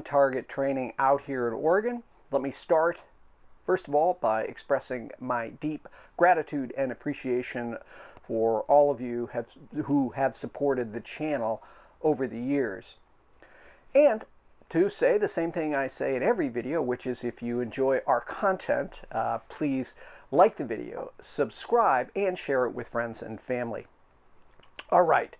on-target training out here in Oregon. Let me start, first of all, by expressing my deep gratitude and appreciation for all of you who have supported the channel over the years. And to say the same thing I say in every video, which is if you enjoy our content, please like the video, subscribe, and share it with friends and family. All right,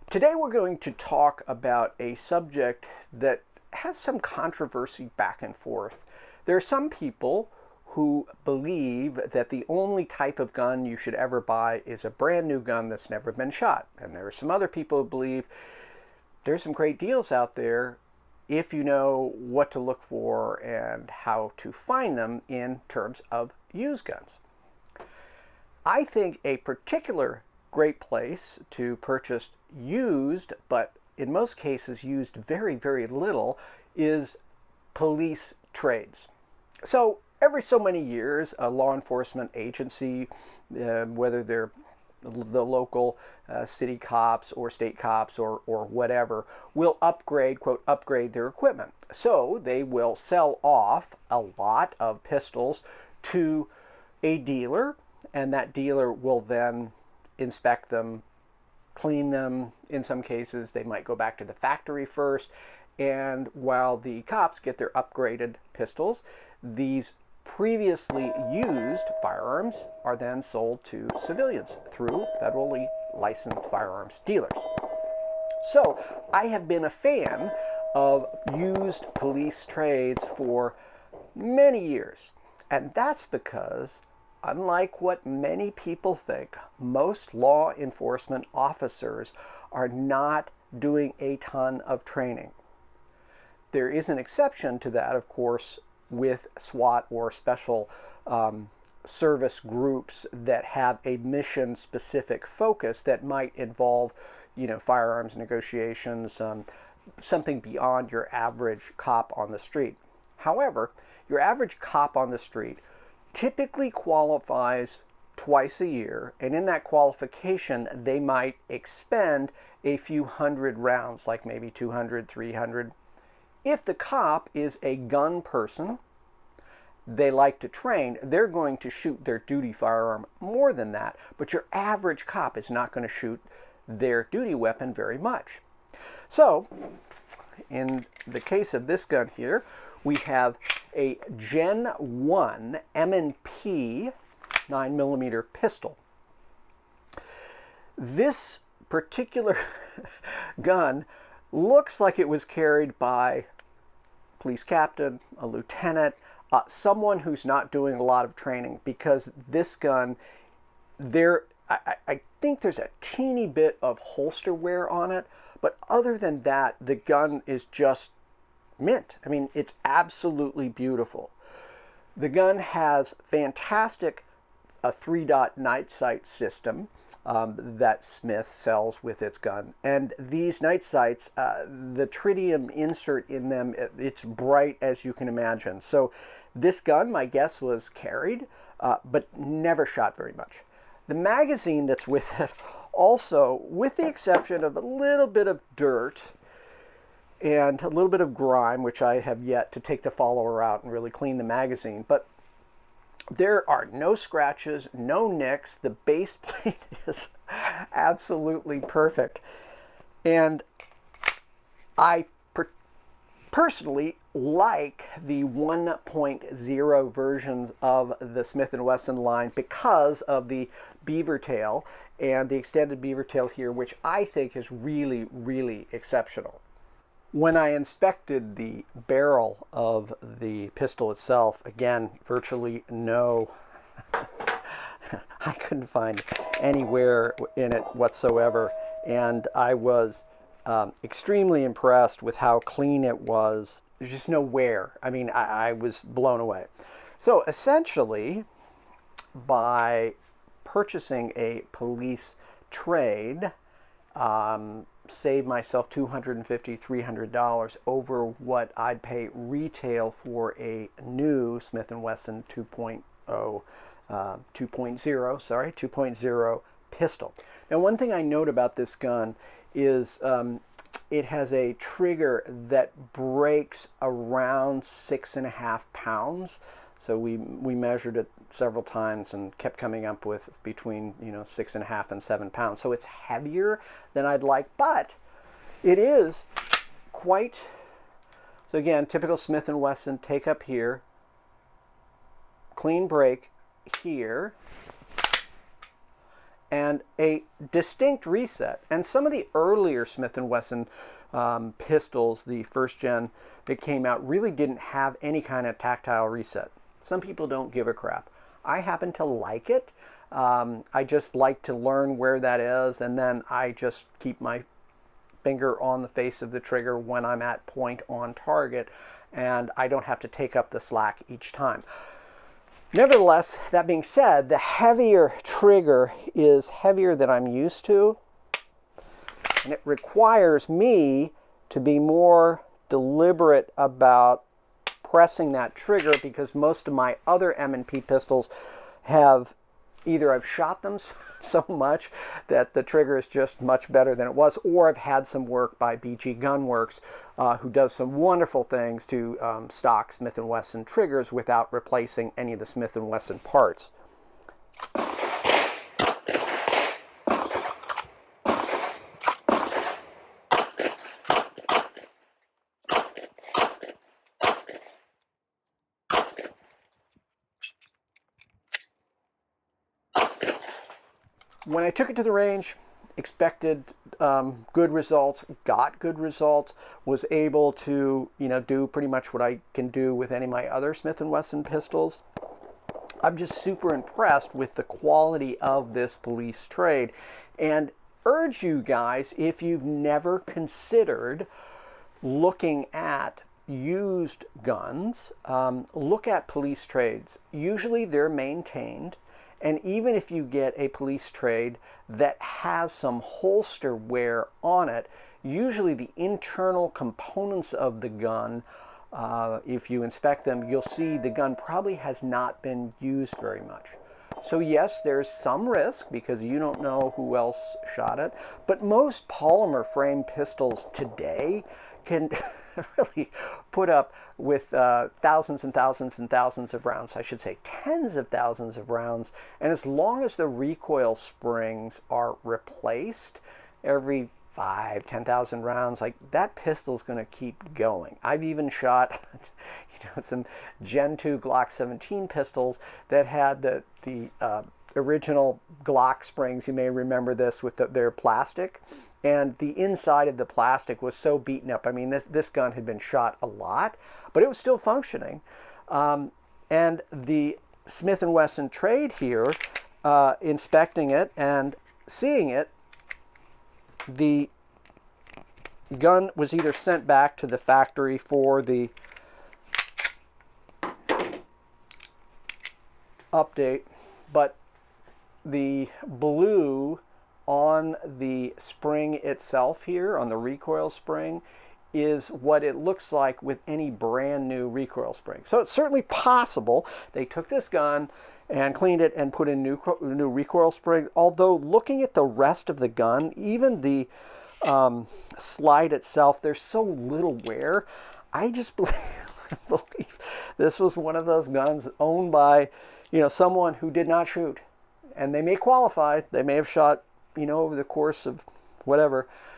today we're going to talk about a subject that has some controversy back and forth. There are some people who believe that the only type of gun you should ever buy is a brand new gun that's never been shot. And there are some other people who believe there's some great deals out there if you know what to look for and how to find them in terms of used guns. I think a particular great place to purchase used, but in most cases used very, very little, is police trades. So every so many years, a law enforcement agency, whether they're the local city cops or state cops or whatever, will upgrade, quote, upgrade their equipment. So they will sell off a lot of pistols to a dealer, and that dealer will then inspect them, clean them. In some cases, they might go back to the factory first, and while the cops get their upgraded pistols, these previously used firearms are then sold to civilians through federally licensed firearms dealers. So I have been a fan of used police trades for many years, and that's because, unlike what many people think, most law enforcement officers are not doing a ton of training. There is an exception to that, of course, with SWAT or special service groups that have a mission-specific focus that might involve, firearms negotiations, something beyond your average cop on the street. However, your average cop on the street typically qualifies twice a year, and in that qualification, they might expend a few hundred rounds, like maybe 200, 300. If the cop is a gun person, they like to train, they're going to shoot their duty firearm more than that, but your average cop is not going to shoot their duty weapon very much. So, in the case of this gun here, we have a Gen 1 M&P 9mm pistol. This particular gun looks like it was carried by a police captain, a lieutenant, someone who's not doing a lot of training, because this gun, I think there's a teeny bit of holster wear on it, but other than that, the gun is just mint. I mean, it's absolutely beautiful. The gun has fantastic a 3-dot night sight system that Smith sells with its gun. And these night sights, the tritium insert in them, it's bright as you can imagine. So this gun, my guess, was carried, but never shot very much. The magazine that's with it also, with the exception of a little bit of dirt and a little bit of grime, which I have yet to take the follower out and really clean the magazine, but there are no scratches, no nicks. The base plate is absolutely perfect. And I personally like the 1.0 versions of the Smith & Wesson line because of the beaver tail and the extended beaver tail here, which I think is really, really exceptional. When I inspected the barrel of the pistol itself, again, virtually no, I couldn't find anywhere in it whatsoever, and I was extremely impressed with how clean it was. There's just no wear. I mean, I was blown away. So essentially, by purchasing a police trade, save myself $250, $300 over what I'd pay retail for a new Smith & Wesson 2.0 pistol. Now, one thing I note about this gun is it has a trigger that breaks around 6.5 pounds. So we measured it several times and kept coming up with between 6.5 and 7 pounds. So it's heavier than I'd like, but it is quite. So again, typical Smith & Wesson, take up here, clean break here, and a distinct reset. And some of the earlier Smith & Wesson pistols, the first gen that came out, really didn't have any kind of tactile reset. Some people don't give a crap. I happen to like it. I just like to learn where that is, and then I just keep my finger on the face of the trigger when I'm at point on target, and I don't have to take up the slack each time. Nevertheless, that being said, the heavier trigger is heavier than I'm used to, and it requires me to be more deliberate about pressing that trigger, because most of my other M&P pistols have either I've shot them so much that the trigger is just much better than it was, or I've had some work by BG Gunworks, who does some wonderful things to stock Smith & Wesson triggers without replacing any of the Smith & Wesson parts. When I took it to the range, expected good results, got good results, was able to do pretty much what I can do with any of my other Smith & Wesson pistols. I'm just super impressed with the quality of this police trade, and urge you guys, if you've never considered looking at used guns, look at police trades. Usually they're maintained. And even if you get a police trade that has some holster wear on it, usually the internal components of the gun, if you inspect them, you'll see the gun probably has not been used very much. So yes, there's some risk because you don't know who else shot it, but most polymer frame pistols today can really put up with thousands and thousands and thousands of rounds, I should say tens of thousands of rounds, and as long as the recoil springs are replaced every 5,000-10,000 rounds, like that pistol's going to keep going. I've even shot some Gen 2 Glock 17 pistols that had the original Glock springs. You may remember this with their plastic. And the inside of the plastic was so beaten up. I mean, this gun had been shot a lot, but it was still functioning. And the Smith & Wesson trade here, inspecting it and seeing it, the gun was either sent back to the factory for the update, but the blue on the spring itself here, on the recoil spring, is what it looks like with any brand new recoil spring. So it's certainly possible they took this gun and cleaned it and put in new recoil spring, although looking at the rest of the gun, even the slide itself, there's so little wear. I just believe this was one of those guns owned by someone who did not shoot, and they may qualify. They may have shot over the course of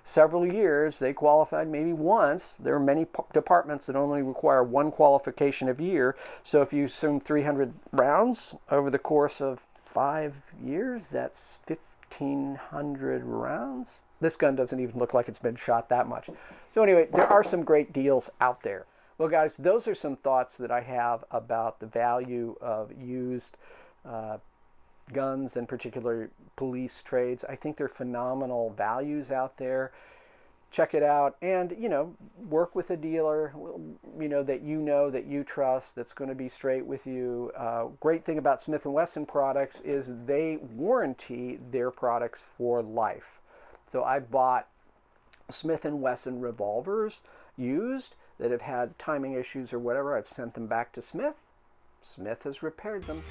several years. They qualified maybe once. There are many departments that only require one qualification a year. So if you assume 300 rounds over the course of 5 years, that's 1,500 rounds. This gun doesn't even look like it's been shot that much. So anyway, there are some great deals out there. Well, guys, those are some thoughts that I have about the value of used guns, in particular police trades. I think they're phenomenal values out there. Check it out, and work with a dealer that you trust, that's going to be straight with you. Great thing about Smith & Wesson products is they warranty their products for life. So I bought Smith & Wesson revolvers used that have had timing issues or whatever. I've sent them back to Smith. Smith has repaired them.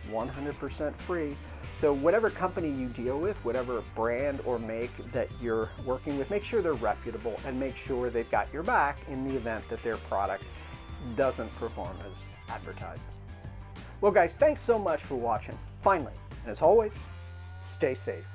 100% free. So whatever company you deal with, whatever brand or make that you're working with, make sure they're reputable and make sure they've got your back in the event that their product doesn't perform as advertised. Well guys, thanks so much for watching. Finally, and as always, stay safe.